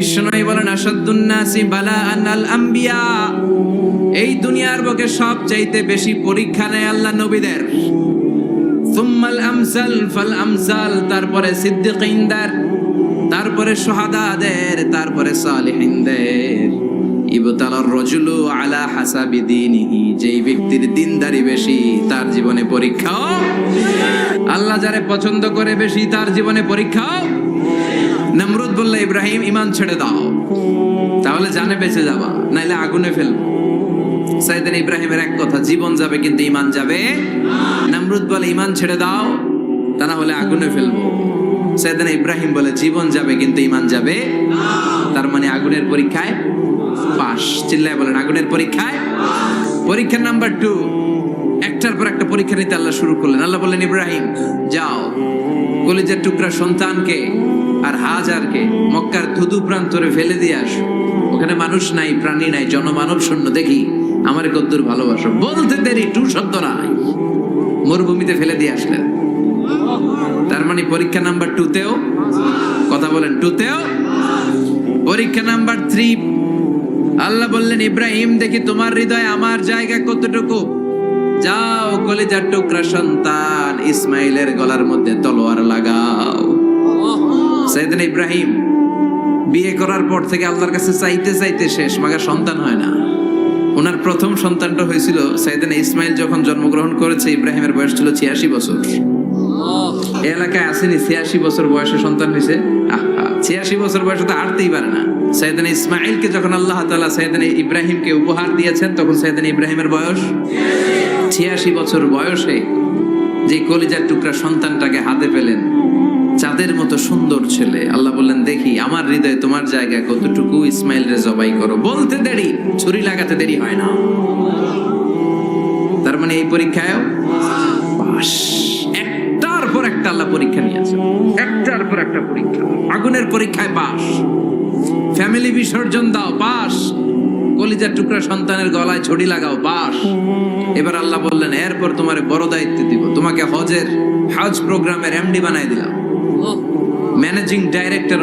বিষ্ণু বলেন আসাদুন নাসি বালাআন আল আম্বিয়া, এই দুনিয়ার বুকে সবচাইতে বেশি পরীক্ষা নেয় আল্লাহ নবীদের। সুম্মাল আমসাল ফাল আমসাল, তারপরে সিদ্দিকিনদের, তারপরে শুহাদাদের, তারপরে সালিহিনদের। ইবতালার রাজুলু আলা হাসাবি দীনিহি, যেই ব্যক্তির দিনদারি বেশি তার জীবনে পরীক্ষাও। আল্লাহ যারে পছন্দ করে বেশি তার জীবনে পরীক্ষাও। নমরুদ বলল ইব্রাহিম ঈমান ছেড়ে দাও, তাহলে জানে বেঁচে যাবা, নাইলে আগুনে ফেলবো। সাইয়েদনা ইব্রাহিমের এক কথা, জীবন যাবে কিন্তু ঈমান যাবে না। নমরুদ বলে ঈমান ছেড়ে দাও, তা না হলে আগুনে ফেলবো। সাইয়েদনা ইব্রাহিম বলে জীবন যাবে কিন্তু ঈমান যাবে না। তার মানে আগুনের পরীক্ষায় পাস। চিল্লায় বলেন আগুনের পরীক্ষায়। পরীক্ষা নাম্বার 2, একটার পর একটা পরীক্ষা নিতে আল্লাহ শুরু করলেন। আল্লাহ বললেন ইব্রাহিম যাও, কলিজার টুকরা সন্তানকে আর হাজারকে মক্কার ধুধু প্রান্তরে ফেলে দিয়ে আসো। ওখানে মানুষ নাই, প্রাণী নাই, জনমানব শূন্য, দেখি আমার কদ্দুর ভালোবাসো। বলতে দেরি, টু শব্দ নাই, মরুভূমিতে ফেলে দিয়ে আসলেন। তার মানে পরীক্ষা নাম্বার 2তেও, কথা বলেন 2তেও। পরীক্ষা নাম্বার 3, আল্লাহ বললেন ইব্রাহিম দেখি তোমার হৃদয়ে আমার জায়গা কতটুকু। যাও, কলিজার টুকরা সন্তান ইসমাইলের গলার মধ্যে তলোয়ার লাগাও। সাইয়েদনা ইব্রাহিম বিয়ে করার পর থেকে আল্লাহর কাছে চাইতে চাইতে শেষ, মাগার সন্তান হয় না। ওনার প্রথম সন্তানটা হয়েছিল সাইয়েদনা ইসমাইল যখন জন্মগ্রহণ করেছে। ইব্রাহিমের বয়স ছিল 86 বছর। এই এলাকায় আসেনি 86 বছর বয়সে সন্তান হয়েছে? 86 বছর বয়সে তো হাঁটতেই পারে না। সাইয়েদনা ইসমাইলকে যখন আল্লাহ তাআলা সাইয়েদনা ইব্রাহিমকে উপহার দিয়েছেন, তখন সাইয়েদনা ইব্রাহিমের বয়স 86 বছর বয়সে যে কলিজার টুকরা সন্তানটাকে হাতে পেলেন, চাঁদের মতো সুন্দর ছেলে। আল্লাহ বললেন দেখি আমার হৃদয়ে তোমার জায়গা কতটুকু, ইসমাইল রে জবাই করো। বলতে দেরি, ছুরি লাগাতে দেরি হয় না। তার মানে এই পরীক্ষায় পাস। একটার পর একটা আল্লাহ পরীক্ষা নিয়েছে, একটার পর একটা পরীক্ষা। আগুনের পরীক্ষায় পাস, ফ্যামিলি বিসর্জন দাও পাস, কলিজার টুকরা সন্তানের গলায় ছড়ি লাগাও পাস। এবার আল্লাহ বললেন এরপর তোমার বড় দায়িত্ব দিব, তোমাকে হজ প্রোগ্রামের এমডি বানাই দিলাম, ম্যানেজিং ডাইরেক্টর।